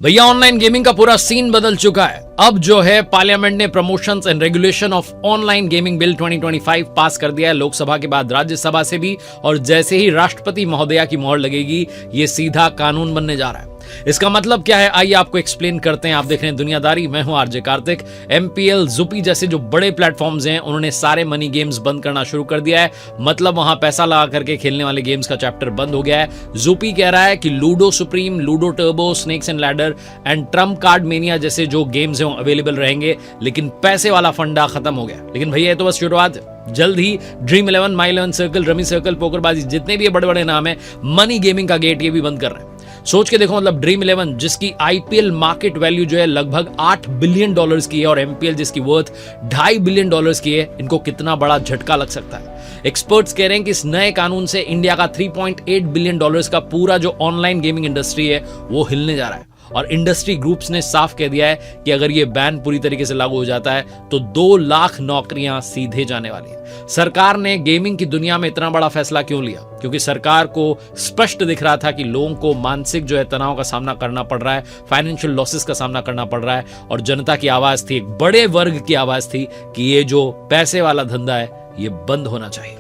भैया online gaming का पूरा सीन बदल चुका है। अब जो है पार्लियामेंट ने promotions and regulation of online gaming bill 2025 पास कर दिया है, लोकसभा के बाद राज्यसभा से भी, और जैसे ही राष्ट्रपति महोदया की मोहर लगेगी ये सीधा कानून बनने जा रहा है। इसका मतलब क्या है, आइए आपको एक्सप्लेन करते हैं। आप देख रहे हैं दुनियादारी, मैं हूं आरजे कार्तिक। एमपीएल, ज़ुपी जैसे जो बड़े प्लेटफॉर्म्स हैं उन्होंने सारे मनी गेम्स बंद करना शुरू कर दिया है। मतलब वहां पैसा लगा करके खेलने वाले गेम्स का चैप्टर बंद हो गया है। ज़ुपी कह रहा है कि ludo supreme, ludo turbo, snakes and ladder and Trump card mania जैसे जो गेम्स हैं अवेलेबल रहेंगे, लेकिन पैसे वाला फंडा खत्म हो गया। लेकिन भैया ये तो बस शुरुआत है। जल्द ही ड्रीम 11, माई 11 सर्कल, रमी सर्कल, पोकरबाजी, जितने भी बड़े बड़े नाम है, मनी गेमिंग का गेट ये भी बंद कर रहे हैं। सोच के देखो, मतलब ड्रीम 11 जिसकी आईपीएल मार्केट वैल्यू जो है लगभग $8 बिलियन की है, और एमपीएल जिसकी वर्थ $2.5 बिलियन की है, इनको कितना बड़ा झटका लग सकता है। एक्सपर्ट्स कह रहे हैं कि इस नए कानून से इंडिया का $3.8 बिलियन का पूरा जो ऑनलाइन गेमिंग इंडस्ट्री है वो हिलने जा रहा है। और इंडस्ट्री ग्रुप्स ने साफ कह दिया है कि अगर ये बैन पूरी तरीके से लागू हो जाता है तो 2 लाख नौकरियां सीधे जाने वाली है। सरकार ने गेमिंग की दुनिया में इतना बड़ा फैसला क्यों लिया? क्योंकि सरकार को स्पष्ट दिख रहा था कि लोगों को मानसिक जो है तनाव का सामना करना पड़ रहा है, फाइनेंशियल लॉसेस का सामना करना पड़ रहा है, और जनता की आवाज थी, एक बड़े वर्ग की आवाज थी कि ये जो पैसे वाला धंधा है ये बंद होना चाहिए।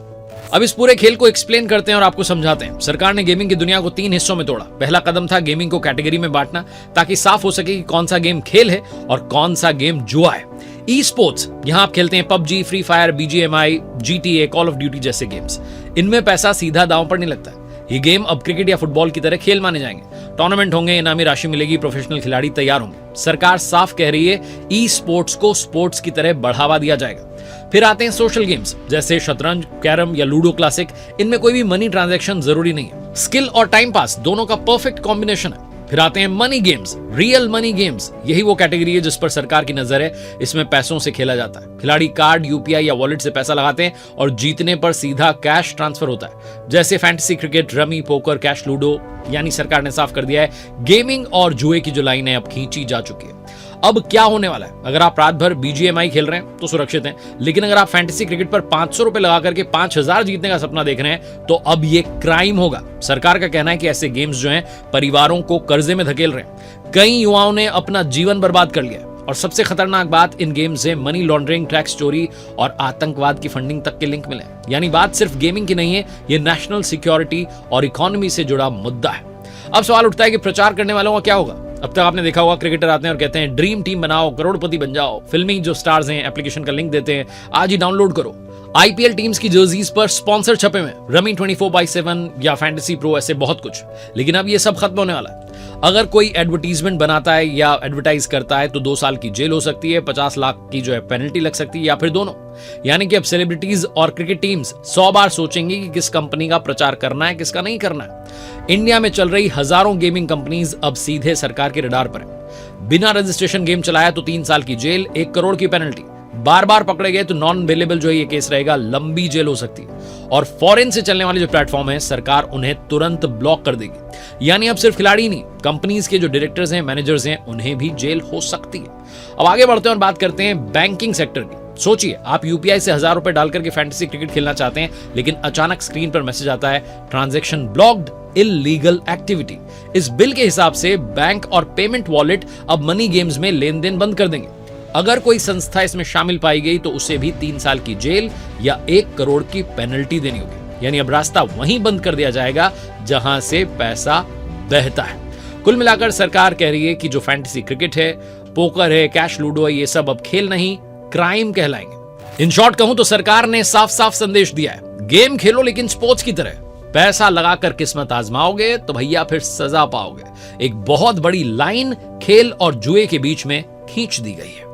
अब इस पूरे खेल को एक्सप्लेन करते हैं और आपको समझाते हैं। सरकार ने गेमिंग की दुनिया को 3 हिस्सों में तोड़ा। पहला कदम था गेमिंग को कैटेगरी में बांटना, ताकि साफ हो सके कि कौन सा गेम खेल है और कौन सा गेम जुआ है। ई स्पोर्ट्स, यहां आप खेलते हैं PUBG, free fire, BGMI, GTA, call of duty जैसे गेम्स। इनमें पैसा सीधा दांव पर नहीं लगता है। ये गेम अब क्रिकेट या फुटबॉल की तरह खेल माने जाएंगे। टूर्नामेंट होंगे, इनामी राशि मिलेगी, प्रोफेशनल खिलाड़ी तैयार होंगे। सरकार साफ कह रही है ई स्पोर्ट्स को स्पोर्ट्स की तरह बढ़ावा दिया जाएगा। फिर आते हैं सोशल गेम्स जैसे शतरंज, कैरम या लूडो क्लासिक। इनमें कोई भी मनी ट्रांजैक्शन जरूरी नहीं है। स्किल और टाइम पास दोनों का परफेक्ट कॉम्बिनेशन है। फिर आते हैं money games, real money games. यही वो कैटेगरी है जिस पर सरकार की नजर है। इसमें पैसों से खेला जाता है। खिलाड़ी कार्ड, यूपीआई या वॉलेट से पैसा लगाते हैं और जीतने पर सीधा कैश ट्रांसफर होता है, जैसे fantasy cricket, rummy, poker, cash ludo. यानी सरकार ने साफ कर दिया है गेमिंग और जुए की जो लाइन है अब खींची जा चुकी है। अब क्या होने वाला है? अगर आप रात भर बीजीएमआई खेल रहे हैं तो सुरक्षित हैं, लेकिन अगर आप फैंटेसी क्रिकेट पर 500 रुपए लगा करके 5000 जीतने का सपना देख रहे हैं तो अब ये क्राइम होगा। सरकार का कहना है कि ऐसे गेम्स जो हैं परिवारों को कर्जे में धकेल रहे हैं। कई युवाओं ने अपना जीवन बर्बाद कर लिया है। और सबसे खतरनाक बात, इन गेम्स से मनी लॉन्ड्रिंग, टैक्स चोरी और आतंकवाद की फंडिंग तक के लिंक मिले। यानी बात सिर्फ गेमिंग की नहीं है, ये नेशनल सिक्योरिटी और इकोनॉमी से जुड़ा मुद्दा है। अब सवाल उठता है कि प्रचार करने वालों का क्या होगा? अब तक आपने देखा होगा क्रिकेटर आते हैं और कहते हैं ड्रीम टीम बनाओ, करोड़पति बन जाओ। फिल्मी जो स्टार्स हैं एप्लीकेशन का लिंक देते हैं, आज ही डाउनलोड करो। आईपीएल टीम्स की जर्सीज पर स्पॉन्सर छपे हुए, रमी 24/7 या फैंटेसी प्रो, ऐसे बहुत कुछ। लेकिन अब ये सब खत्म होने वाला है। अगर कोई एडवर्टीजमेंट बनाता है या एडवर्टाइज करता है तो 2 साल की जेल हो सकती है, 50 लाख की जो है पेनल्टी लग सकती है, या फिर दोनों। यानी कि अब सेलिब्रिटीज और क्रिकेट टीम्स 100 बार सोचेंगी कि किस कंपनी का प्रचार करना है, किसका नहीं करना है। इंडिया में चल रही हजारों गेमिंग कंपनीज अब सीधे सरकार के रडार पर है। बिना रजिस्ट्रेशन गेम चलाया तो 3 साल की जेल, 1 करोड़ की पेनल्टी। बार बार पकड़े गए तो नॉन अवेलेबल जो है ये केस रहेगा, लंबी जेल हो सकती है। और फॉरेन से चलने वाले जो प्लेटफॉर्म है सरकार उन्हें तुरंत ब्लॉक कर देगी। यानी अब सिर्फ खिलाड़ी नहीं, कंपनीज के जो डायरेक्टर्स हैं, मैनेजर्स हैं, उन्हें भी जेल हो सकती है। अब आगे बढ़ते हैं और बात करते हैं बैंकिंग सेक्टर की। सोचिए, आप यूपीआई से 1000 रुपए डालकर के फैंटेसी क्रिकेट खेलना चाहते हैं, लेकिन अचानक स्क्रीन पर मैसेज आता है ट्रांजैक्शन ब्लॉक्ड, इल्लीगल एक्टिविटी। इस बिल के हिसाब से बैंक और पेमेंट वॉलेट अब मनी गेम्स में लेन देन बंद कर देंगे। अगर कोई संस्था इसमें शामिल पाई गई तो उसे भी 3 साल की जेल या 1 करोड़ की पेनल्टी देनी होगी। यानी अब रास्ता वहीं बंद कर दिया जाएगा जहां से पैसा बहता है। कुल मिलाकर सरकार कह रही है कि जो फैंटेसी क्रिकेट है, पोकर है, कैश लूडो है, ये सब अब खेल नहीं, क्राइम कहलाएंगे। इन शॉर्ट कहूं तो सरकार ने साफ साफ संदेश दिया है, गेम खेलो लेकिन स्पोर्ट्स की तरह। पैसा लगाकर किस्मत आजमाओगे तो भैया फिर सजा पाओगे। एक बहुत बड़ी लाइन खेल और जुए के बीच में खींच दी गई है।